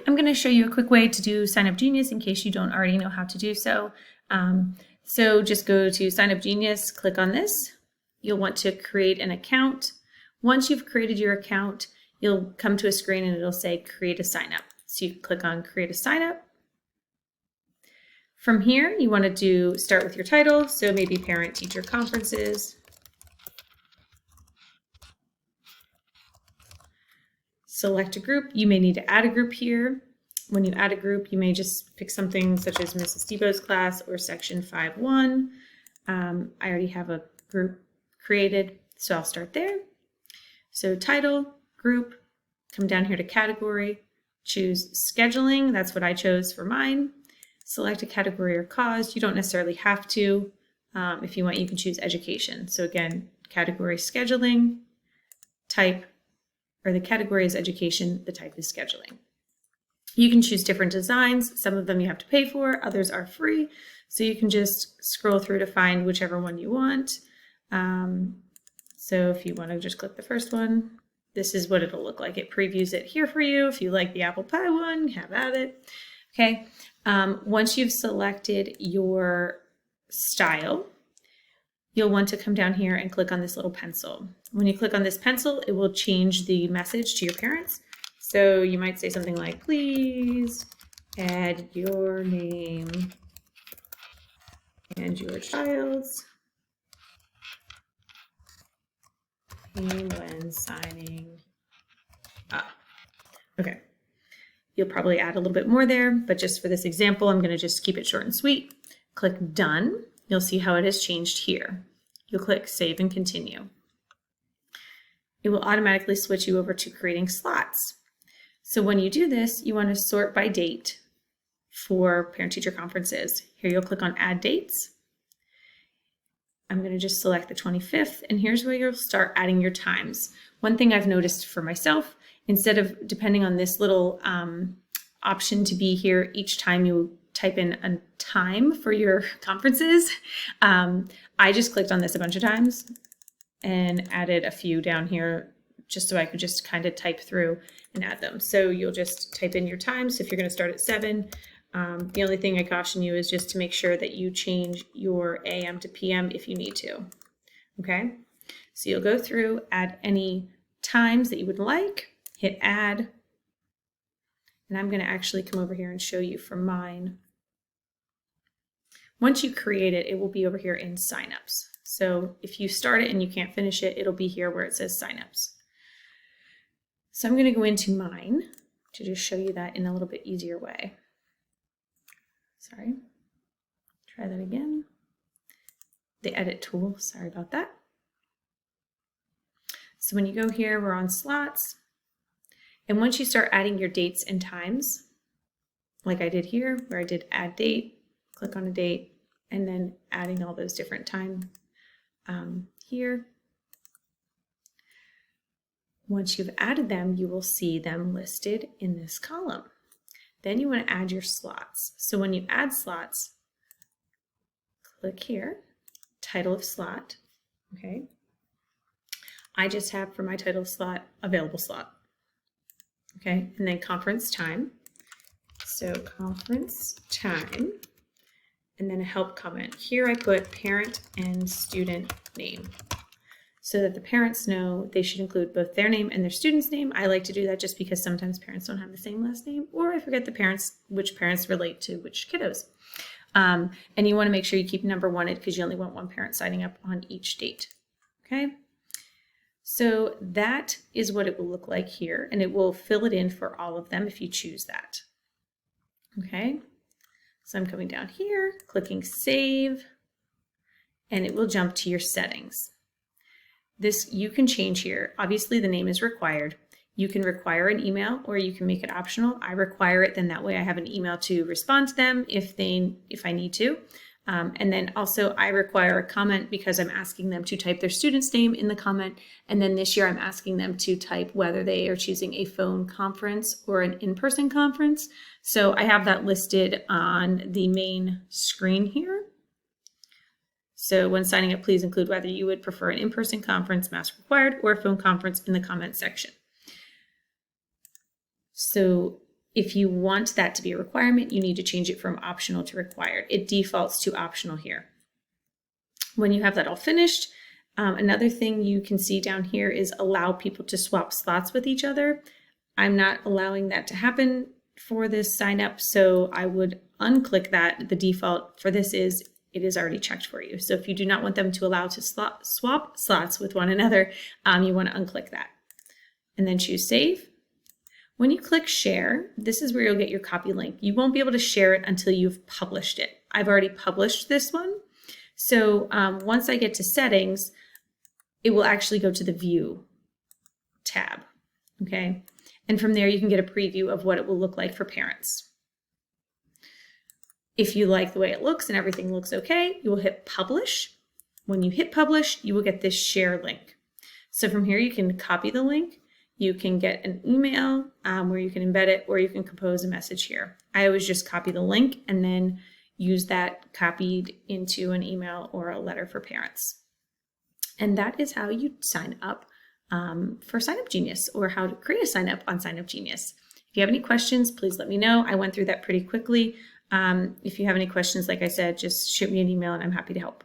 I'm going to show you a quick way to do Sign Up Genius in case you don't already know how to do so. So just go to Sign Up Genius, click on this. You'll want to create an account. Once you've created your account, you'll come to a screen and it'll say create a sign up. So you click on create a sign up. From here, you want to start with your title. So maybe parent teacher conferences. Select a group. You may need to add a group here. When you add a group, you may just pick something such as Mrs. Debo's class or section 5-1. I already have a group created, so I'll start there. So title, group, come down here to category, choose scheduling. That's what I chose for mine. Select a category or cause. You don't necessarily have to. If you want, you can choose education. So again, category scheduling, type, or the category is education, the type is scheduling. You can choose different designs. Some of them you have to pay for, others are free. So you can just scroll through to find whichever one you want. So if you want to just click the first one, this is what it'll look like. It previews it here for you. If you like the apple pie one, have at it. Okay. Once you've selected your style, you'll want to come down here and click on this little pencil. When you click on this pencil, it will change the message to your parents. So you might say something like, please add your name and your child's name when signing up. Okay. You'll probably add a little bit more there, but just for this example, I'm going to just keep it short and sweet. Click done. You'll see how it has changed here. You'll click save and continue. It will automatically switch you over to creating slots. So when you do this, you want to sort by date for parent-teacher conferences. Here you'll click on add dates. I'm going to just select the 25th, and here's where you'll start adding your times. One thing I've noticed for myself, instead of depending on this little option to be here each time you type in a time for your conferences, I just clicked on this a bunch of times and added a few down here just so I could just kind of type through and add them. So you'll just type in your times. So if you're going to start at 7, the only thing I caution you is just to make sure that you change your AM to PM if you need to. Okay, so you'll go through, add any times that you would like, hit add, and I'm going to actually come over here and show you for mine. Once you create it, it will be over here in signups. So if you start it and you can't finish it, it'll be here where it says signups. So I'm going to go into mine to just show you that in a little bit easier way. Sorry, try that again. The edit tool, sorry about that. So when you go here, we're on slots. And once you start adding your dates and times, like I did here, where I did add date, click on a date, and then adding all those different time here. Once you've added them, you will see them listed in this column. Then you want to add your slots. So when you add slots, click here, title of slot, okay? I just have for my title slot, available slot, okay? And then conference time. So conference time, and then a help comment. Here I put parent and student name so that the parents know they should include both their name and their student's name. I like to do that just because sometimes parents don't have the same last name, or I forget the parents, which parents relate to which kiddos. And you want to make sure you keep number 1 because you only want one parent signing up on each date, okay? So that is what it will look like here, and it will fill it in for all of them if you choose that, okay? So I'm coming down here, clicking save, and it will jump to your settings. This you can change here. Obviously the name is required. You can require an email or you can make it optional. I require it, then that way I have an email to respond to them if I need to. And then also I require a comment because I'm asking them to type their student's name in the comment. And then this year I'm asking them to type whether they are choosing a phone conference or an in-person conference. So I have that listed on the main screen here. So when signing up, please include whether you would prefer an in-person conference, mask required, or a phone conference in the comment section. So If you want that to be a requirement, you need to change it from optional to required. It defaults to optional here. When you have that all finished, another thing you can see down here is allow people to swap slots with each other. I'm not allowing that to happen for this sign up, so I would unclick that. The default for this is it is already checked for you. So if you do not want them to allow to swap slots with one another, you want to unclick that. And then choose Save. When you click Share, this is where you'll get your copy link. You won't be able to share it until you've published it. I've already published this one. So once I get to Settings, it will actually go to the View tab, okay? And from there, you can get a preview of what it will look like for parents. If you like the way it looks and everything looks okay, you will hit Publish. When you hit Publish, you will get this share link. So from here, you can copy the link. You can get an email where you can embed it, or you can compose a message here. I always just copy the link and then use that copied into an email or a letter for parents. And that is how you sign up for Sign Up Genius, or how to create a sign up on Sign Up Genius. If you have any questions, please let me know. I went through that pretty quickly. If you have any questions, like I said, just shoot me an email and I'm happy to help.